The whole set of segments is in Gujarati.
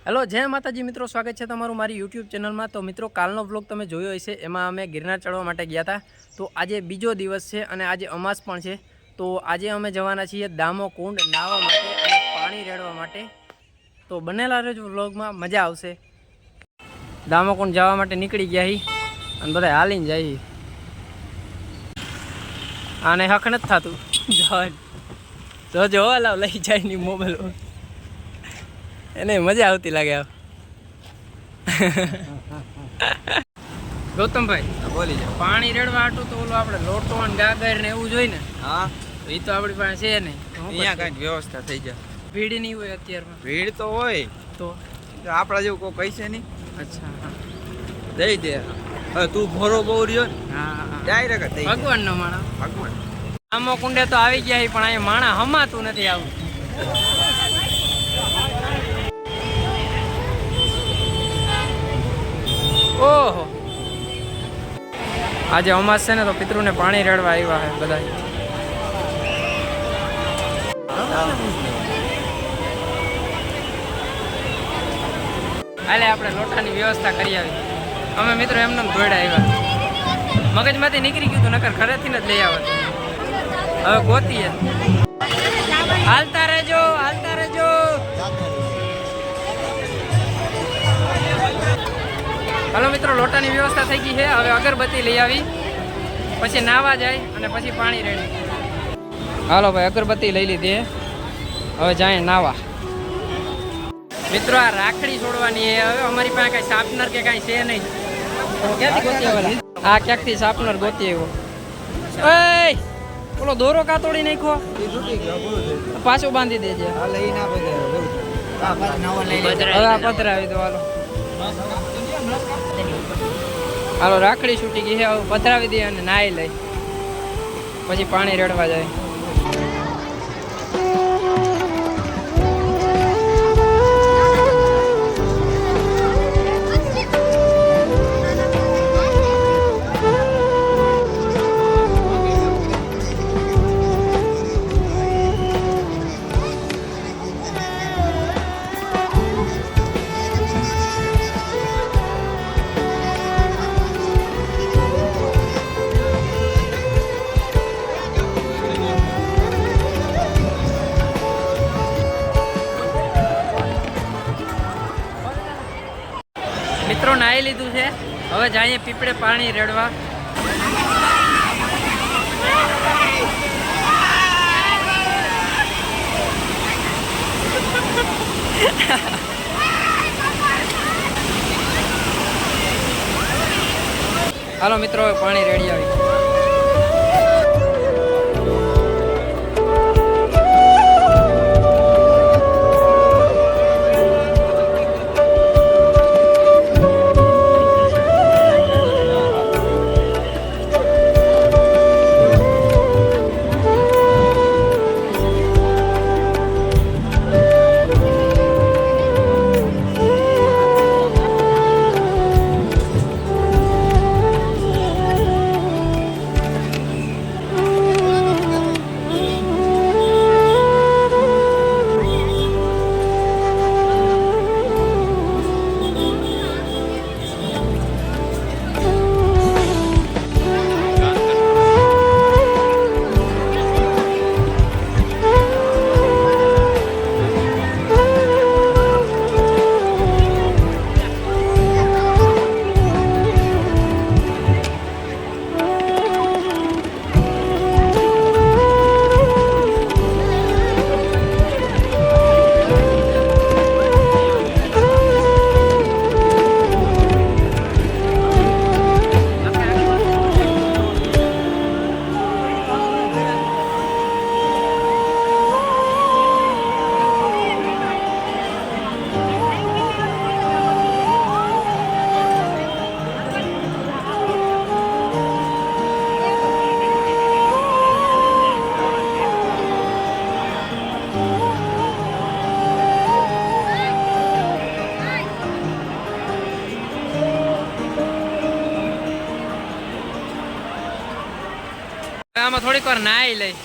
હેલો જય માતાજી મિત્રો, સ્વાગત છે તમારું મારી યુટ્યુબ ચેનલમાં। તો મિત્રો કાલનો વ્લોગ તમે જોયો હશે, એમાં અમે ગિરનાર ચડવા માટે ગયા હતા। તો આજે બીજો દિવસ છે અને આજે અમાસ પણ છે। તો આજે અમે જવાના છીએ દામોકુંડ નાહવા માટે અને પાણી રેડવા માટે। તો બનેલા રહેજો વ્લોગમાં, મજા આવશે। દામોકુંડ જવા માટે નીકળી ગયા હી અને બધા હાલીને જાય। આને હક નથી થતું જો લાવ લઈ જાય ની મોબાઈલ એને મજા આવતી લાગે। ગૌતમભાઈ બોલી જાઓ। પાણી રેડવા હાટું તો ઓલું આપણે લોટો અને ગાગર ને એવું જોઈએ ને, હા તો એ તો આપણી પાસે છે નહીં। અહીંયા કઈક વ્યવસ્થા થઈ જાય। ભીડ નહીં હોય અત્યારમાં ભીડ તો હોય તો આપણા જેવું કોઈ કહીશે નહીં। અચ્છા હા દઈ દે। હવે તું ભરો બહુ રહ્યો ને હા ડાયરેક્ટ થઈ જાય। ભગવાન નો માણા ભગવાન દામોકુંડે તો આવી ગયા છે, પણ અહીંયા માણા હમાતું નથી આવું। ઓહો આજે અમાસ છે ને, તો પિતૃને પાણી રેડવા આવ્યા છે બધા। હાલે આપણે લોટાની વ્યવસ્થા કરી આવી। અમે મિત્રો એમને દોડ્યા આવ્યા, મગજમાંથી નીકળી ગયું તો નકર ઘરેથી જ લઈ આવે। હવે ગોતીએ, હાલતા રહેજો હાલતા રહેજો। હાલો મિત્રો, લોટાની વ્યવસ્થા થઈ ગઈ છે। હવે અગરબત્તી લઈ આવી, પછી નાવા જાય અને પછી પાણી રેડી। હાલો ભાઈ, અગરબત્તી લઈ લીધી, હવે જાય નાવા। મિત્રો આ રાખડી છોડવાની છે। હવે અમારી પાસે કઈ શાર્પનર કે કઈ છે નહીં, ક્યાંથી ગોતી આવેલા? આ ક્યાંકથી શાર્પનર ગોતી આવ્યો। એ ઓલો દોરો કા તોડી નાખ્યો? પાછો બાંધી દેજે। હવે આ પધરાવી દો। હાલો રાખડી છૂટી ગઈ છે, હવે પધરાવી દઈએ અને નાહી લઈ, પછી પાણી રેડવા જાય। મિત્રો નાહી લીધું છે, હવે જઈએ પીપળે પાણી રેડવા। હાલો મિત્રો, હવે પાણી રેડી આવી। આમાં થોડીક વાર નાહી લઈ।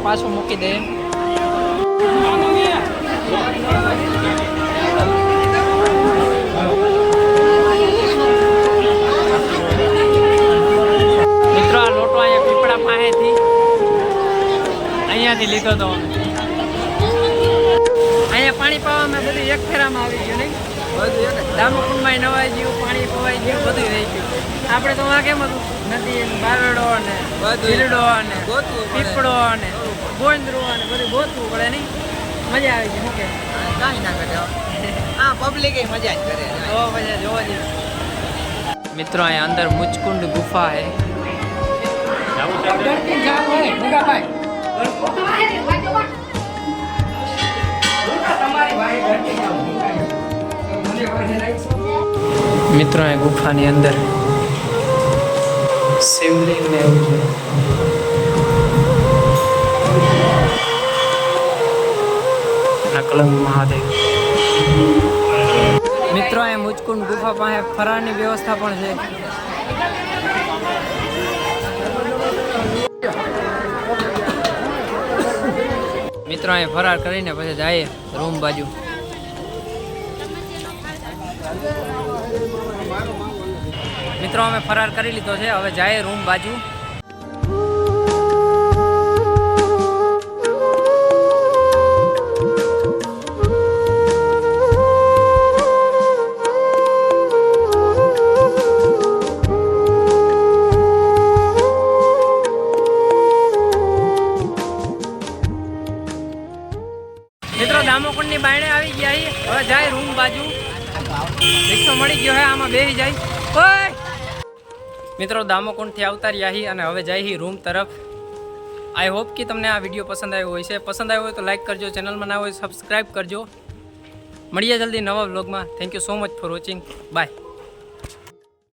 પાછું મૂકી દઈએ. મિત્રો આ લોટો અહીંયા પીપળા પાસેથી અહીંયાથી લીધો હતો. અહીંયા પાણી પાવા મેં બધું એક ફેરામાં આવી ગયું નહીં. દામોકુંડમાં નવાઈ ગયું, પાણી પવાઈ ગયું, બધું રહી ગયું. આપણે તો કેમ હતું નદી બારડો ને ભીલડો ને પીપળો ને ગોંદરો ને બધું ગોતવું પડે નહીં. મજા આવી ગઈ. શું કે કાંઈ ના કરે હા પબ્લિક મજા જ કરે તો મજા જોવા જઈએ. મિત્રો અહીંયા અંદર મુચકુંડ ગુફા હે. મિત્રો અહીં ગુફાની અંદર શિવલિંગ ને એવું છે. કલંગ મહાદેવ. મિત્રો અહીં મુચકુંડ ગુફા પાસે ફરાળની વ્યવસ્થા પણ છે. મિત્રો અહીં ફરાર કરીને પછી જઈએ રૂમ બાજુ. મિત્રો અમે ફરાર કરી લીધો છે, હવે જાય રૂમ બાજુ. મિત્રો દામોકુંડની બાયણે આવી ગયા છીએ, હવે જાય રૂમ બાજુ. રિક્ષો મળી ગયો હે, આમાં બેસી જાય. ઓય મિત્રો દામોકુંડથી આવતા રહ્યા છીએ અને હવે જાય રૂમ તરફ. આઈ હોપ કે તમને આ વિડીયો પસંદ આવ્યો હોય છે. પસંદ આવ્યો હોય તો લાઈક કરજો, ચેનલમાં ના હોય સબસ્ક્રાઈબ કરજો. મળીએ જલ્દી નવા વ્લોગમાં. Thank you so much for watching. By.